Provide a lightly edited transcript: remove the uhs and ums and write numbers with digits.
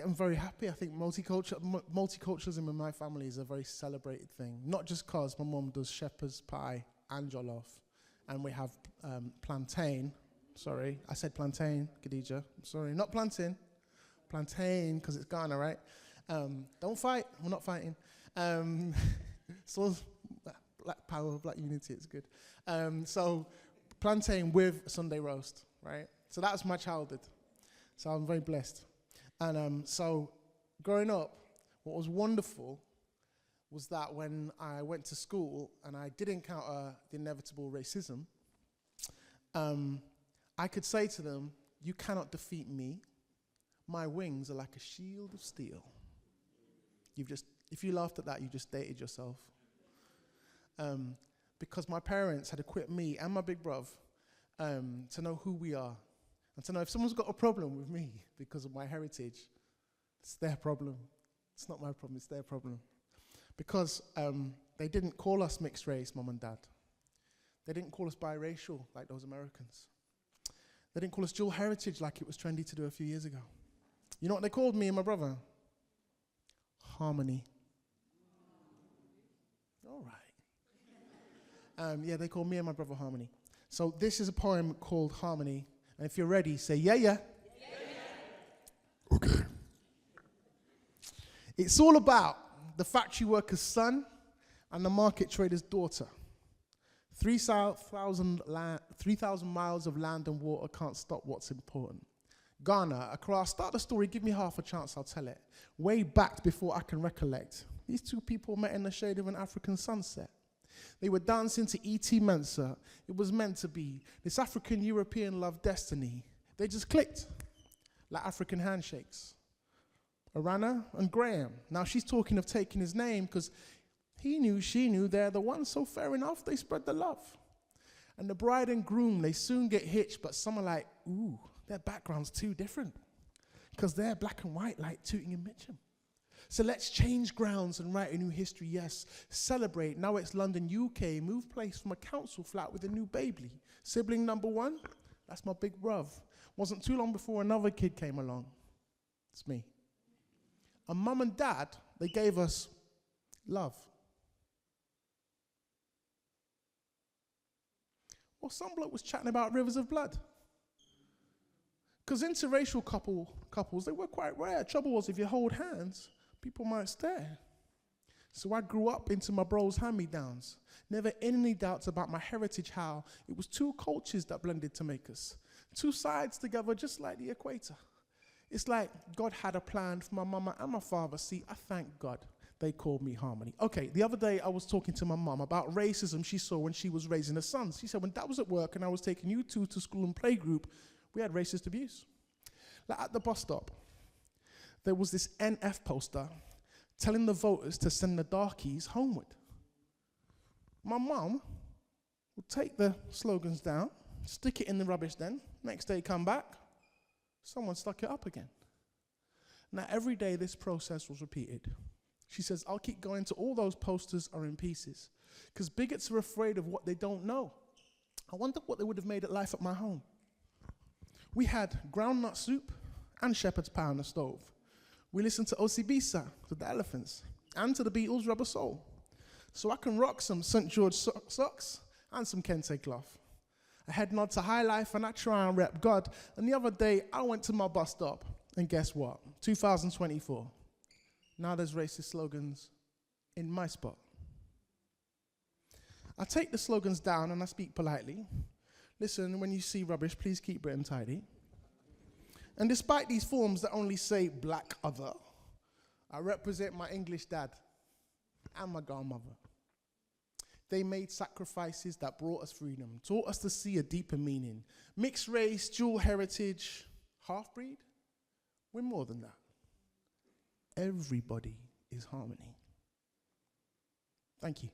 I'm very happy. I think multiculturalism in my family is a very celebrated thing. Not just because my mum does shepherd's pie and jollof, and we have plantain. Sorry, I said plantain, Khadija. Sorry, not plantain. Plantain, because it's Ghana, right? Don't fight. We're not fighting. So black power, black unity, it's good. So plantain with Sunday roast, right? So that was my childhood. So I'm very blessed. And so growing up, what was wonderful was that when I went to school and I did encounter the inevitable racism, I could say to them, you cannot defeat me. My wings are like a shield of steel. If you laughed at that, you just dated yourself. Because my parents had equipped me and my big brother to know who we are. And to know if someone's got a problem with me because of my heritage, it's their problem. It's not my problem, it's their problem. Because they didn't call us mixed race, mum and dad. They didn't call us biracial like those Americans. They didn't call us dual heritage like it was trendy to do a few years ago. You know what they called me and my brother? Harmony. All right. Yeah, they called me and my brother Harmony. So this is a poem called Harmony. And if you're ready, say yeah, yeah. Yeah, yeah. Okay. It's all about the factory worker's son and the market trader's daughter. 3,000 miles of land and water can't stop what's important. Ghana, Accra, start the story, give me half a chance, I'll tell it. Way back before I can recollect, these two people met in the shade of an African sunset. They were dancing to E.T. Mensah. It was meant to be. This African-European love destiny. They just clicked, like African handshakes. Arana and Graham. Now she's talking of taking his name because he knew, she knew, they're the ones, so fair enough, they spread the love. And the bride and groom, they soon get hitched, but some are like, ooh, their background's too different. Because they're black and white like Tooting and Mitcham. So let's change grounds and write a new history, yes. Celebrate, now it's London, UK, move place from a council flat with a new baby. Sibling number one, that's my big bruv. Wasn't too long before another kid came along. It's me. And mum and dad, they gave us love. Well, some bloke was chatting about rivers of blood. Because interracial couples, they were quite rare. Trouble was, if you hold hands, people might stare. So I grew up into my bro's hand-me-downs. Never any doubts about my heritage, how it was two cultures that blended to make us. Two sides together, just like the equator. It's like God had a plan for my mama and my father. See, I thank God they called me Harmony. Okay, the other day I was talking to my mom about racism she saw when she was raising her sons. She said, when Dad was at work and I was taking you two to school and playgroup, we had racist abuse. Like at the bus stop, there was this NF poster telling the voters to send the darkies homeward. My mom would take the slogans down, stick it in the rubbish then, next day come back, someone stuck it up again. Now every day this process was repeated. She says, I'll keep going till all those posters are in pieces. Because bigots are afraid of what they don't know. I wonder what they would have made at life at my home. We had groundnut soup and shepherd's pie on the stove. We listened to Osibisa, to the Elephants, and to the Beatles' Rubber Soul. So I can rock some St. George socks and some Kente cloth. A head nod to high life and I try and rep God. And the other day I went to my bus stop and guess what? 2024. Now there's racist slogans in my spot. I take the slogans down and I speak politely. Listen, when you see rubbish, please keep Britain tidy. And despite these forms that only say black other, I represent my English dad and my grandmother. They made sacrifices that brought us freedom, taught us to see a deeper meaning. Mixed race, dual heritage, half-breed, we're more than that. Everybody is Harmony. Thank you.